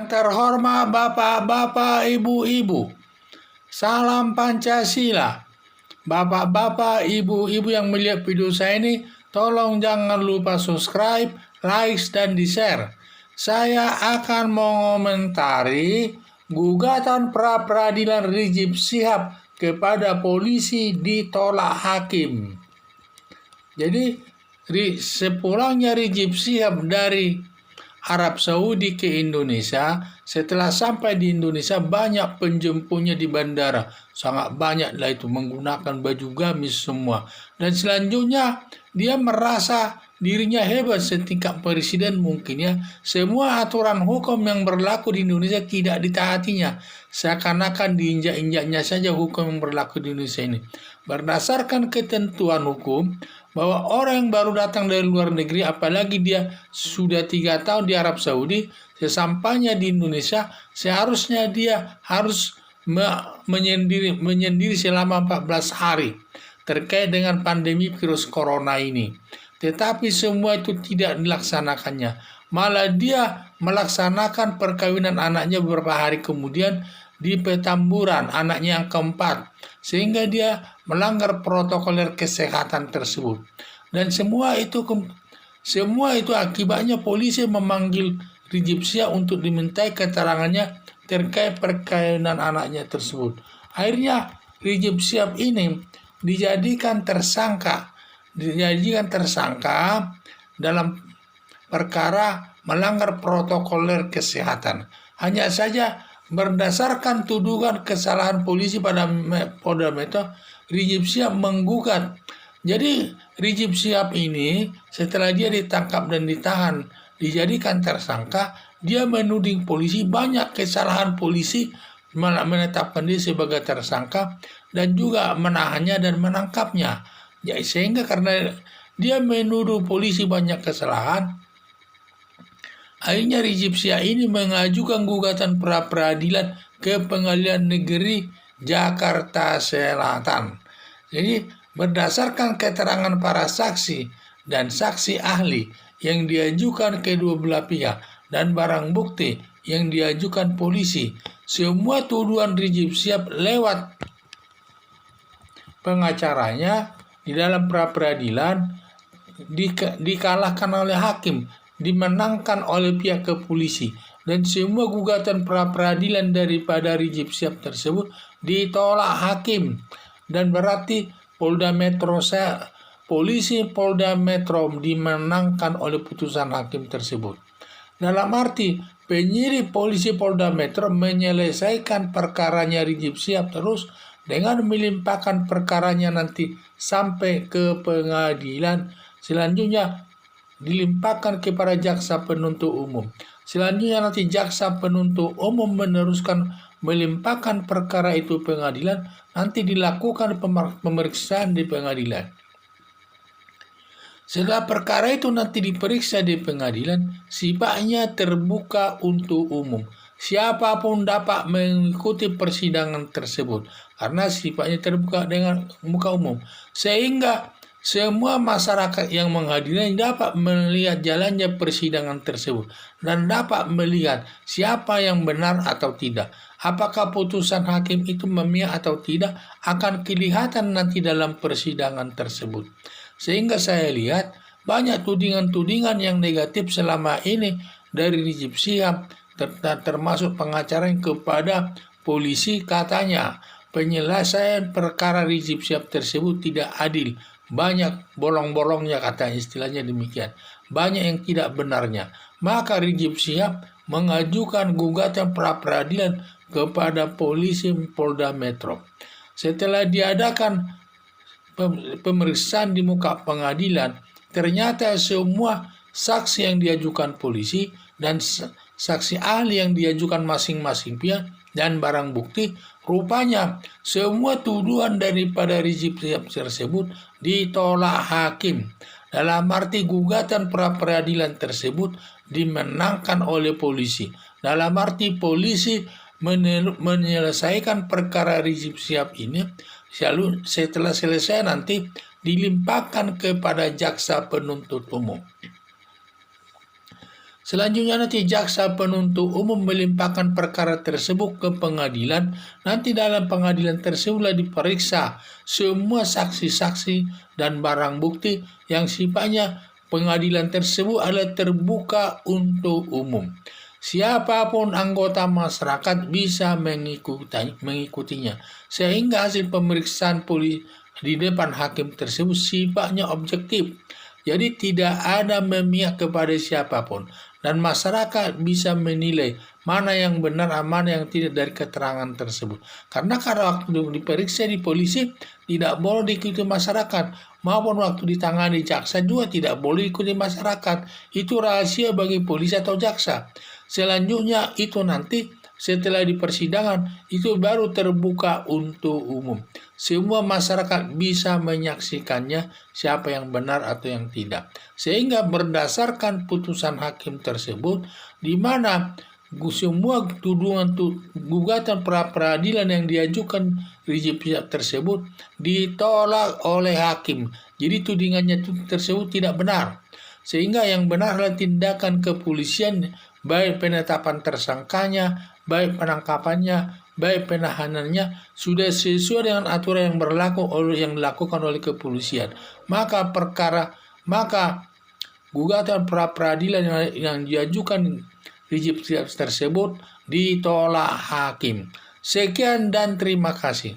Yang terhormat Bapak-bapak, Ibu-ibu, salam Pancasila. Bapak-bapak, Ibu-ibu yang melihat video saya ini, tolong jangan lupa subscribe, like, dan di-share. Saya akan mengomentari gugatan pra-peradilan Rizik Syihab kepada polisi ditolak hakim. Jadi, sepulangnya Rizik Syihab dari Arab Saudi ke Indonesia, setelah sampai di Indonesia banyak penjemputnya di bandara, sangat banyaklah itu menggunakan baju gamis semua, dan selanjutnya dia merasa dirinya hebat setingkat presiden mungkin ya. Semua aturan hukum yang berlaku di Indonesia tidak ditaatinya, seakan-akan diinjak-injaknya saja hukum yang berlaku di Indonesia ini. Berdasarkan ketentuan hukum, bahwa orang yang baru datang dari luar negeri, apalagi dia sudah 3 tahun di Arab Saudi, sesampainya di Indonesia, seharusnya dia harus menyendiri selama 14 hari terkait dengan pandemi virus corona ini. Tetapi semua itu tidak dilaksanakannya. Malah dia melaksanakan perkawinan anaknya beberapa hari kemudian di Petamburan, anaknya yang keempat, sehingga dia melanggar protokol kesehatan tersebut. Dan semua itu akibatnya polisi memanggil Rizik Syihab untuk dimintai keterangannya terkait perkawinan anaknya tersebut. Akhirnya Rizik Syihab ini dijadikan tersangka dalam perkara melanggar protokol kesehatan. Hanya saja berdasarkan tuduhan kesalahan polisi pada Polda Metro, Rizik Syihab menggugat. Jadi Rizik Syihab ini setelah dia ditangkap dan ditahan, dijadikan tersangka, dia menuding polisi banyak kesalahan polisi, menetapkan dia sebagai tersangka dan juga menahannya dan menangkapnya. Ya, sehingga karena dia menuduh polisi banyak kesalahan, akhirnya Rizik Syihab ini mengajukan gugatan pra-peradilan ke Pengadilan Negeri Jakarta Selatan. Jadi berdasarkan keterangan para saksi dan saksi ahli yang diajukan kedua belah pihak dan barang bukti yang diajukan polisi, semua tuduhan Rizik Syihab lewat pengacaranya di dalam pra-peradilan dikalahkan oleh hakim, dimenangkan oleh pihak kepolisi, dan semua gugatan pra-peradilan daripada Rizik Syihab tersebut ditolak hakim, dan berarti polisi Polda Metro dimenangkan oleh putusan hakim tersebut. Dalam arti penyidik polisi Polda Metro menyelesaikan perkaranya Rizik Syihab terus dengan melimpahkan perkaranya nanti sampai ke pengadilan. Selanjutnya dilimpahkan kepada jaksa penuntut umum. Selanjutnya nanti jaksa penuntut umum meneruskan melimpahkan perkara itu pengadilan, nanti dilakukan pemeriksaan di pengadilan. Setelah perkara itu nanti diperiksa di pengadilan, sifatnya terbuka untuk umum. Siapapun dapat mengikuti persidangan tersebut karena sifatnya terbuka dengan muka umum, sehingga semua masyarakat yang menghadiri dapat melihat jalannya persidangan tersebut dan dapat melihat siapa yang benar atau tidak. Apakah putusan hakim itu memihak atau tidak akan kelihatan nanti dalam persidangan tersebut. Sehingga saya lihat banyak tudingan-tudingan yang negatif selama ini dari Rizik Syihab, termasuk pengacara kepada polisi. Katanya penyelesaian perkara Rizik Syihab tersebut tidak adil, banyak bolong-bolongnya, katanya, istilahnya demikian, banyak yang tidak benarnya. Maka Rizik Syihab mengajukan gugatan pra-peradilan kepada polisi Polda Metro. Setelah diadakan pemeriksaan di muka pengadilan, ternyata semua saksi yang diajukan polisi dan saksi ahli yang diajukan masing-masing pihak dan barang bukti, rupanya semua tuduhan daripada Rizik Syihab tersebut ditolak hakim. Dalam arti gugatan pra-peradilan tersebut dimenangkan oleh polisi. Dalam arti polisi menyelesaikan perkara Rizik Syihab ini, lalu setelah selesai nanti dilimpahkan kepada jaksa penuntut umum. Selanjutnya nanti jaksa penuntut umum melimpahkan perkara tersebut ke pengadilan. Nanti dalam pengadilan tersebutlah diperiksa semua saksi-saksi dan barang bukti yang sifatnya pengadilan tersebut adalah terbuka untuk umum. Siapapun anggota masyarakat bisa mengikutinya. Sehingga hasil pemeriksaan polisi di depan hakim tersebut sifatnya objektif. Jadi tidak ada memihak kepada siapapun. Dan masyarakat bisa menilai mana yang benar, mana yang tidak dari keterangan tersebut. Karena kalau waktu diperiksa di polisi, tidak boleh diikuti masyarakat. Maupun waktu ditangani jaksa juga tidak boleh diikuti masyarakat. Itu rahasia bagi polisi atau jaksa. Selanjutnya itu nanti setelah di persidangan itu baru terbuka untuk umum. Semua masyarakat bisa menyaksikannya siapa yang benar atau yang tidak. Sehingga berdasarkan putusan hakim tersebut, di mana semua gugatan pra peradilan yang diajukan Rizik Syihab tersebut ditolak oleh hakim. Jadi tudingannya tersebut tidak benar. Sehingga yang benar adalah tindakan kepolisian, baik penetapan tersangkanya, baik penangkapannya, baik penahanannya sudah sesuai dengan aturan yang berlaku yang dilakukan oleh kepolisian. Maka gugatan pra peradilan yang diajukan Rizik Syihab tersebut ditolak hakim. Sekian dan terima kasih.